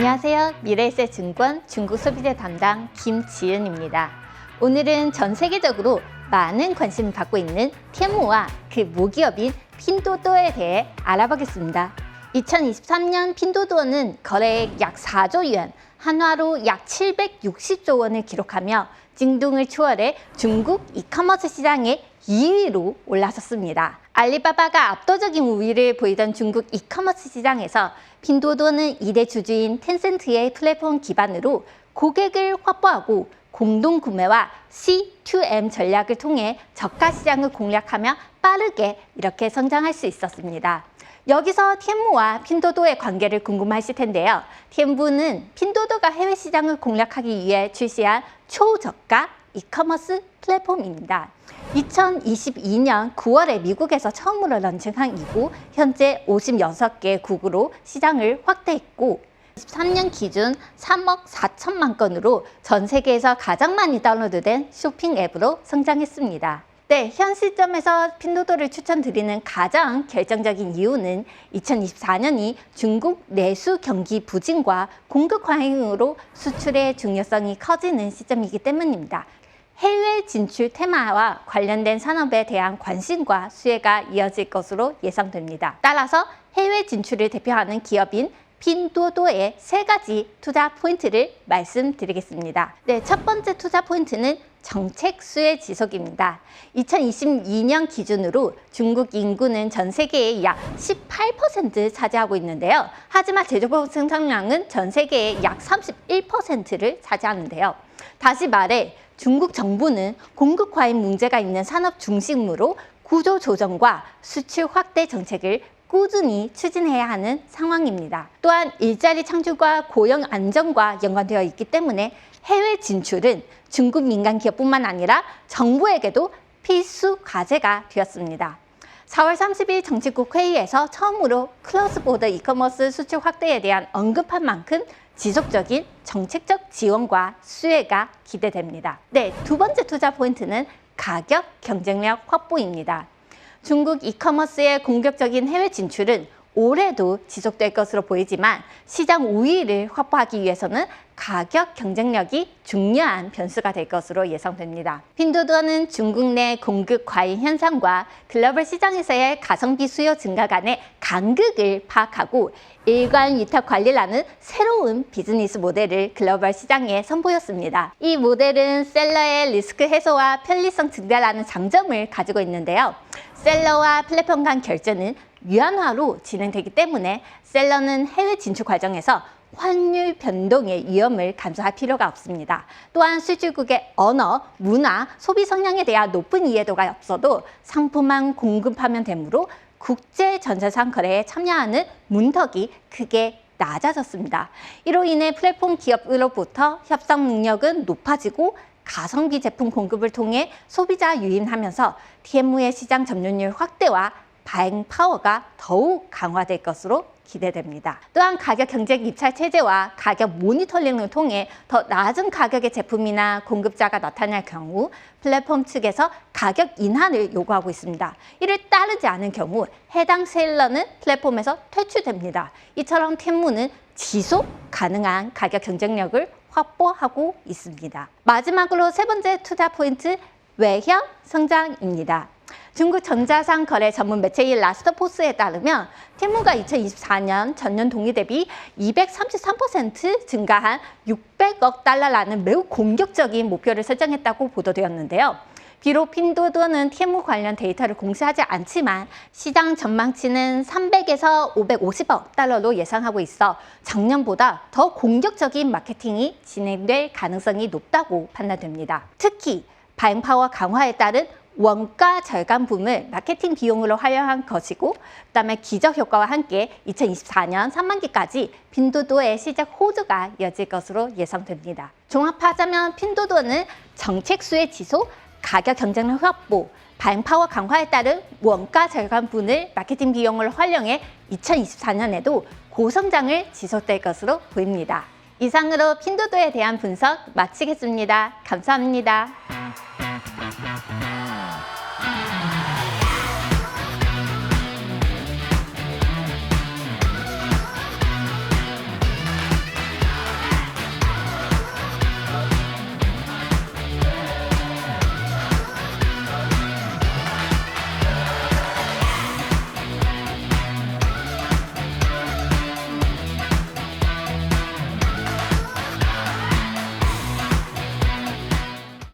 안녕하세요. 미래에셋증권 중국 소비재 담당 김지은입니다. 오늘은 전 세계적으로 많은 관심을 받고 있는 테무와 그 모기업인 핀도도에 대해 알아보겠습니다. 2023년 핀도도는 거래액 약 4조 yuan, 한화로 약 760조 원을 기록하며 징둥을 초월해 중국 이커머스 시장의 2위로 올라섰습니다. 알리바바가 압도적인 우위를 보이던 중국 이커머스 시장에서 핀도도는 2대 주주인 텐센트의 플랫폼 기반으로 고객을 확보하고 공동구매와 C2M 전략을 통해 저가 시장을 공략하며 빠르게 이렇게 성장할 수 있었습니다. 여기서 텐무와 핀도도의 관계를 궁금하실 텐데요. 텐무는 핀도도가 해외 시장을 공략하기 위해 출시한 초저가 이커머스 플랫폼입니다. 2022년 9월에 미국에서 처음으로 런칭한 이후 현재 56개국으로 시장을 확대했고 23년 기준 3억 4천만 건으로 전 세계에서 가장 많이 다운로드된 쇼핑 앱으로 성장했습니다. 네, 현 시점에서 핀도도를 추천드리는 가장 결정적인 이유는 2024년이 중국 내수 경기 부진과 공급 과잉으로 수출의 중요성이 커지는 시점이기 때문입니다. 해외 진출 테마와 관련된 산업에 대한 관심과 수혜가 이어질 것으로 예상됩니다. 따라서 해외 진출을 대표하는 기업인 핀도도의 3가지 투자 포인트를 말씀드리겠습니다. 네, 첫 번째 투자 포인트는 정책 수혜 지속입니다. 2022년 기준으로 중국 인구는 전 세계의 약 18% 차지하고 있는데요. 하지만 제조업 생산량은 전 세계의 약 31%를 차지하는데요. 다시 말해 중국 정부는 공급 과잉 문제가 있는 산업 중심으로 구조 조정과 수출 확대 정책을 꾸준히 추진해야 하는 상황입니다. 또한 일자리 창출과 고용 안정과 연관되어 있기 때문에 해외 진출은 중국 민간 기업뿐만 아니라 정부에게도 필수 과제가 되었습니다. 4월 30일 정치국 회의에서 처음으로 크로스보더 이커머스 수출 확대에 대한 언급한 만큼 지속적인 정책적 지원과 수혜가 기대됩니다. 네, 두 번째 투자 포인트는 가격 경쟁력 확보입니다. 중국 이커머스의 공격적인 해외 진출은 올해도 지속될 것으로 보이지만 시장 우위를 확보하기 위해서는 가격 경쟁력이 중요한 변수가 될 것으로 예상됩니다. 핀도도는 중국 내 공급 과잉 현상과 글로벌 시장에서의 가성비 수요 증가 간의 간극을 파악하고 일관 위탁 관리라는 새로운 비즈니스 모델을 글로벌 시장에 선보였습니다. 이 모델은 셀러의 리스크 해소와 편리성 증가라는 장점을 가지고 있는데요. 셀러와 플랫폼 간 결제는 유한화로 진행되기 때문에 셀러는 해외 진출 과정에서 환율 변동의 위험을 감수할 필요가 없습니다. 또한 수출국의 언어, 문화, 소비 성향에 대한 높은 이해도가 없어도 상품만 공급하면 되므로 국제 전자상 거래에 참여하는 문턱이 크게 낮아졌습니다. 이로 인해 플랫폼 기업으로부터 협상 능력은 높아지고 가성비 제품 공급을 통해 소비자 유인하면서 TM의 시장 점유율 확대와 바잉 파워가 더욱 강화될 것으로 기대됩니다. 또한 가격 경쟁 입찰 체제와 가격 모니터링을 통해 더 낮은 가격의 제품이나 공급자가 나타날 경우 플랫폼 측에서 가격 인하를 요구하고 있습니다. 이를 따르지 않은 경우 해당 셀러는 플랫폼에서 퇴출됩니다. 이처럼 텐무는 지속 가능한 가격 경쟁력을 확보하고 있습니다. 마지막으로 세 번째 투자 포인트, 외형 성장입니다. 중국 전자상 거래 전문 매체인 라스트포스에 따르면 텐무가 2024년 전년 동기 대비 233% 증가한 600억 달러라는 매우 공격적인 목표를 설정했다고 보도되었는데요. 비록 핀도도는 텐무 관련 데이터를 공시하지 않지만 시장 전망치는 300에서 550억 달러로 예상하고 있어 작년보다 더 공격적인 마케팅이 진행될 가능성이 높다고 판단됩니다. 특히 바잉파워 강화에 따른 원가 절감 붐을 마케팅 비용으로 활용한 것이고 그다음에 기적 효과와 함께 2024년 상반기까지 핀도도의 시장 호조가 이어질 것으로 예상됩니다. 종합하자면 핀도도는 정책 수혜 지속, 가격 경쟁력 확보, 바잉파워 강화에 따른 원가 절감 분을 마케팅 비용을 활용해 2024년에도 고성장을 지속될 것으로 보입니다. 이상으로 핀도도에 대한 분석 마치겠습니다. 감사합니다.